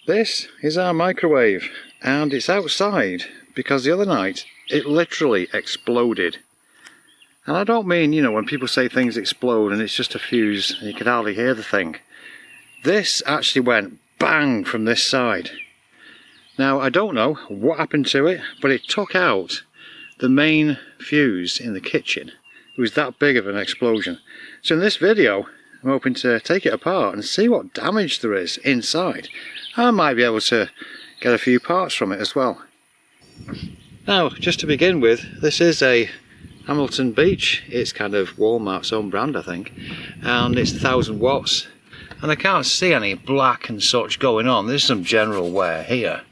This is our microwave, and it's outside because the other night it literally exploded. And I don't mean, you know, when people say things explode and it's just a fuse and you can hardly hear the thing. This actually went bang from this side. Now I don't know what happened to it, but it took out the main fuse in the kitchen. It was that big of an explosion. So in this video I'm hoping to take it apart and see what damage there is inside. I might be able to get a few parts from it as well. Now, just to begin with, this is a Hamilton Beach. It's kind of Walmart's own brand, I think, and it's 1000 watts. And I can't see any black and such going on. There's some general wear here.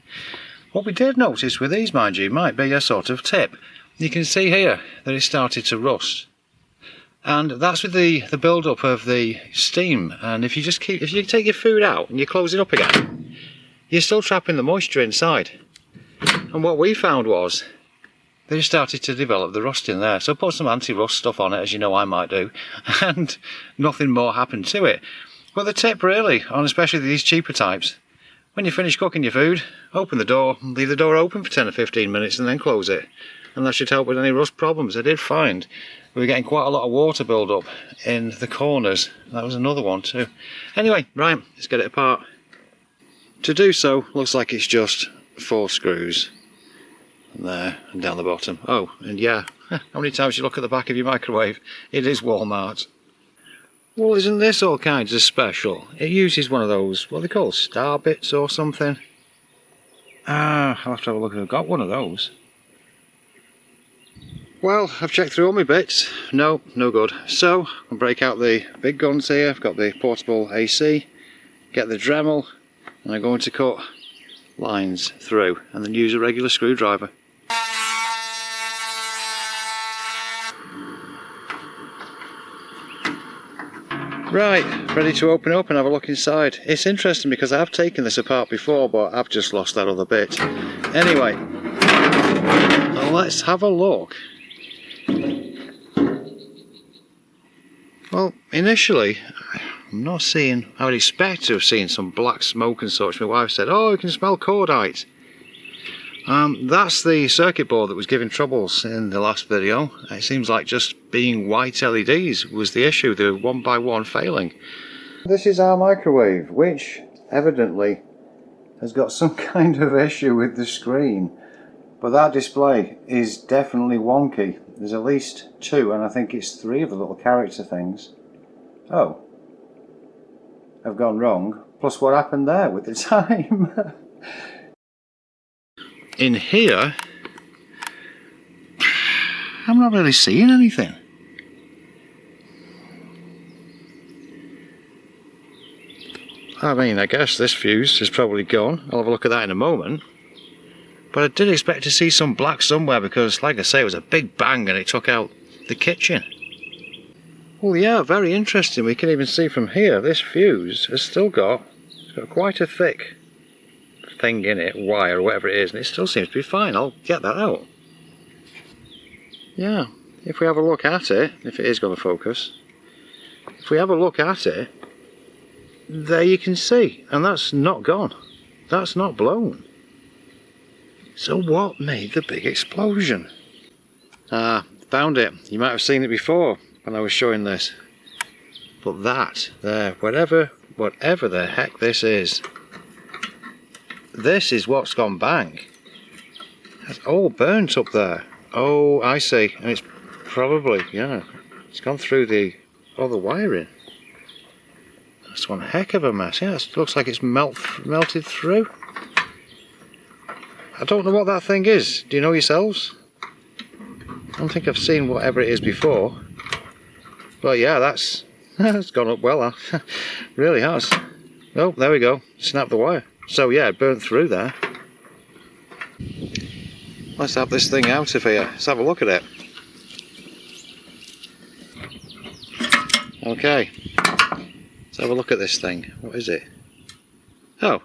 What we did notice with these, mind you, might be a sort of tip. You can see here that it started to rust. And that's with the build-up of the steam. And if you take your food out and you close it up again, you're still trapping the moisture inside. And what we found was they started to develop the rust in there. So put some anti-rust stuff on it, as you know I might do, and nothing more happened to it. But the tip really, on especially these cheaper types, when you finish cooking your food, open the door, leave the door open for 10 or 15 minutes and then close it. And that should help with any rust problems. I did find we were getting quite a lot of water build-up in the corners. That was another one too. Anyway, right, let's get it apart. To do so, looks like it's just 4 screws. And there, and down the bottom. Oh, and yeah, how many times you look at the back of your microwave? It is Walmart. Well, isn't this all kinds of special? It uses one of those, what are they called, star bits or something? I'll have to have a look if I've got one of those. Well, I've checked through all my bits. No good. So, I'll break out the big guns here. I've got the portable AC, get the Dremel, and I'm going to cut lines through and then use a regular screwdriver. Right, ready to open up and have a look inside. It's interesting because I have taken this apart before, but I've just lost that other bit. Anyway, let's have a look. Well, initially, I'm not seeing, I would expect to have seen some black smoke and such. My wife said, oh, you can smell cordite. That's the circuit board that was giving troubles in the last video. It seems like just being white LEDs was the issue, they were one by one failing. This is our microwave, which evidently has got some kind of issue with the screen. But that display is definitely wonky. There's at least 2, and I think it's 3 of the little character things. Oh, I've gone wrong. Plus what happened there with the time. In here, I'm not really seeing anything. I mean, I guess this fuse is probably gone. I'll have a look at that in a moment. But I did expect to see some black somewhere because, like I say, it was a big bang and it took out the kitchen. Well, yeah, very interesting. We can even see from here, this fuse has still got quite a thick thing in it, wire or whatever it is, and it still seems to be fine. I'll get that out. Yeah, if we have a look at it, if it is going to focus, if we have a look at it, there you can see, and that's not gone. That's not blown. So what made the big explosion? Found it. You might have seen it before when I was showing this. But that there, whatever the heck this is what's gone bang. It's all burnt up there. Oh, I see. And it's probably, yeah, it's gone through all the wiring. That's one heck of a mess. Yeah, it looks like it's melted through. I don't know what that thing is. Do you know yourselves? I don't think I've seen whatever it is before. But yeah, that's gone up well. Really has. Oh, there we go. Snapped the wire. So yeah, it burnt through there. Let's have this thing out of here. Let's have a look at it. Okay. Let's have a look at this thing. What is it? Oh.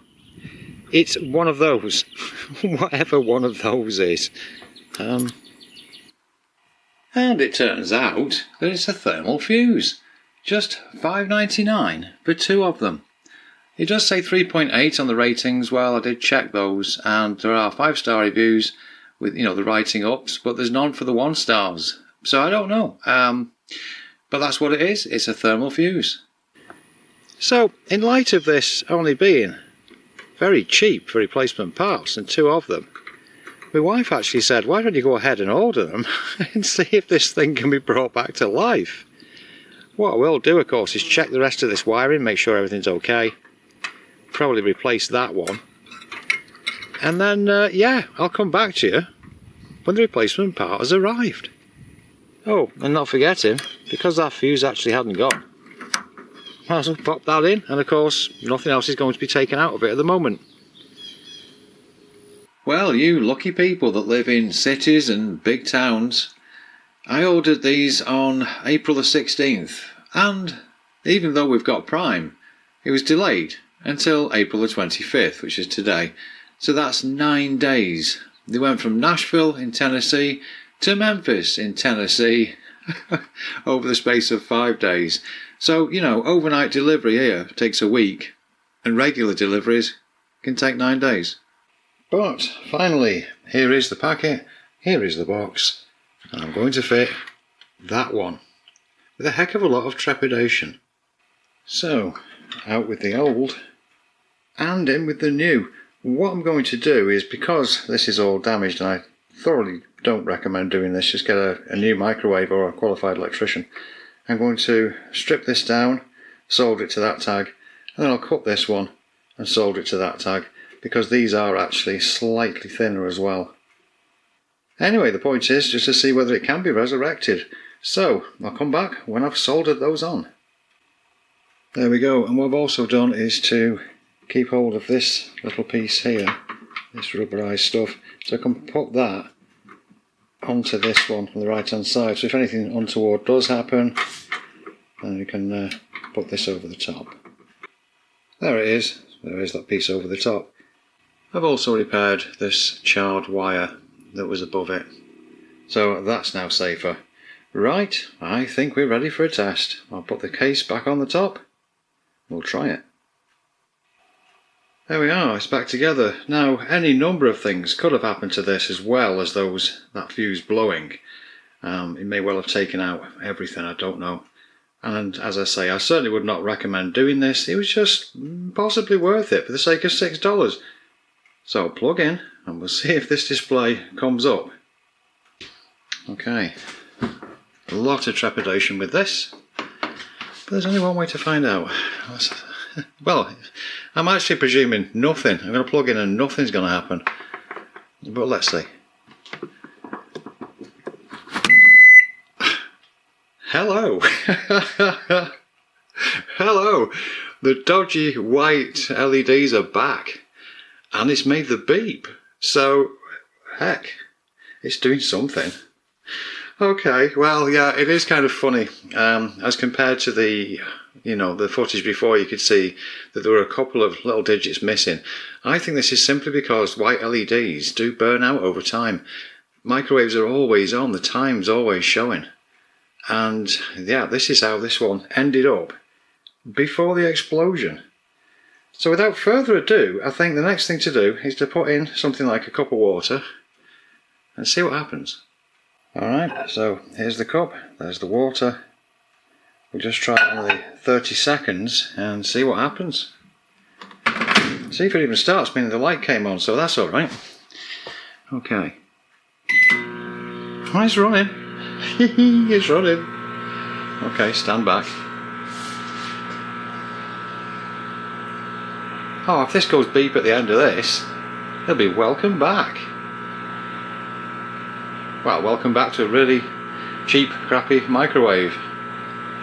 It's one of those. Whatever one of those is. And it turns out that it's a thermal fuse. Just $5.99 for 2 of them. It does say 3.8 on the ratings. Well, I did check those, and there are 5-star reviews with, you know, the writing ups, but there's none for the 1 stars. So I don't know. But that's what it is. It's a thermal fuse. So, in light of this only being very cheap for replacement parts, and 2 of them, my wife actually said, why don't you go ahead and order them and see if this thing can be brought back to life. What I will do, of course, is check the rest of this wiring, make sure everything's okay. Probably replace that one. And then, yeah, I'll come back to you when the replacement part has arrived. Oh, and not forgetting, because that fuse actually hadn't gone, might as well pop that in, and of course, nothing else is going to be taken out of it at the moment. Well, you lucky people that live in cities and big towns, I ordered these on April the 16th, and even though we've got Prime, it was delayed until April the 25th, which is today. So that's 9 days. They went from Nashville in Tennessee to Memphis in Tennessee over the space of 5 days. So, you know, overnight delivery here takes a week, and regular deliveries can take 9 days. But finally, here is the packet, here is the box, and I'm going to fit that one with a heck of a lot of trepidation. So, out with the old and in with the new. What I'm going to do is, because this is all damaged, and I thoroughly don't recommend doing this, just get a new microwave or a qualified electrician. I'm going to strip this down, solder it to that tag, and then I'll cut this one and solder it to that tag, because these are actually slightly thinner as well. Anyway, the point is just to see whether it can be resurrected. So, I'll come back when I've soldered those on. There we go, and what I've also done is to keep hold of this little piece here, this rubberized stuff, so I can put that onto this one on the right hand side. So if anything untoward does happen, then you can put this over the top. There it is, there is that piece over the top. I've also repaired this charred wire that was above it, so that's now safer. Right, I think we're ready for a test. I'll put the case back on the top. We'll try it. There we are, it's back together. Now, any number of things could have happened to this, as well as that fuse blowing. It may well have taken out everything, I don't know. And as I say, I certainly would not recommend doing this. It was just possibly worth it for the sake of $6. So I'll plug in and we'll see if this display comes up. Okay, a lot of trepidation with this, but there's only one way to find out. Well, I'm actually presuming nothing. I'm going to plug in and nothing's going to happen. But let's see. Hello. Hello. The dodgy white LEDs are back. And it's made the beep. So, heck, it's doing something. Okay, well, yeah, it is kind of funny. As compared to the footage before, you could see that there were a couple of little digits missing. I think this is simply because white LEDs do burn out over time. Microwaves are always on, the time's always showing. And yeah, this is how this one ended up before the explosion. So without further ado, I think the next thing to do is to put in something like a cup of water and see what happens. Alright, so here's the cup, there's the water. We'll just try it another 30 seconds and see what happens. See if it even starts, meaning the light came on, so that's alright. Okay. Oh, it's running. It's running. Okay, stand back. Oh, if this goes beep at the end of this, it'll be welcome back. Well, welcome back to a really cheap, crappy microwave.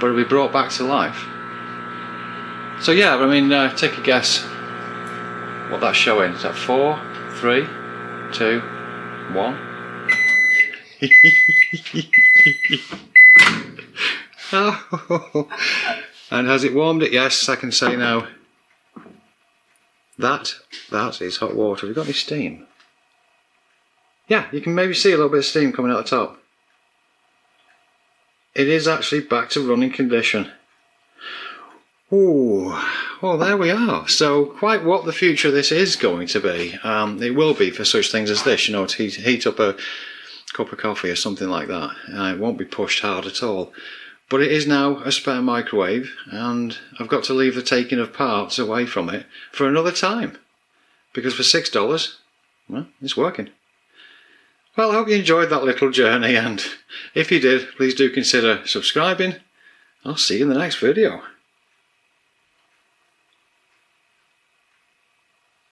But it'll be brought back to life. So yeah, I mean, take a guess what that's showing. Is that 4, 3, 2, 1? Oh. And has it warmed it? Yes, I can say now. That is hot water. Have you got any steam? Yeah, you can maybe see a little bit of steam coming out the top. It is actually back to running condition. Ooh, well there we are. So quite what the future of this is going to be. It will be for such things as this, you know, to heat up a cup of coffee or something like that. It won't be pushed hard at all. But it is now a spare microwave, and I've got to leave the taking of parts away from it for another time. Because for $6, well, it's working. Well, I hope you enjoyed that little journey, and if you did, please do consider subscribing. I'll see you in the next video.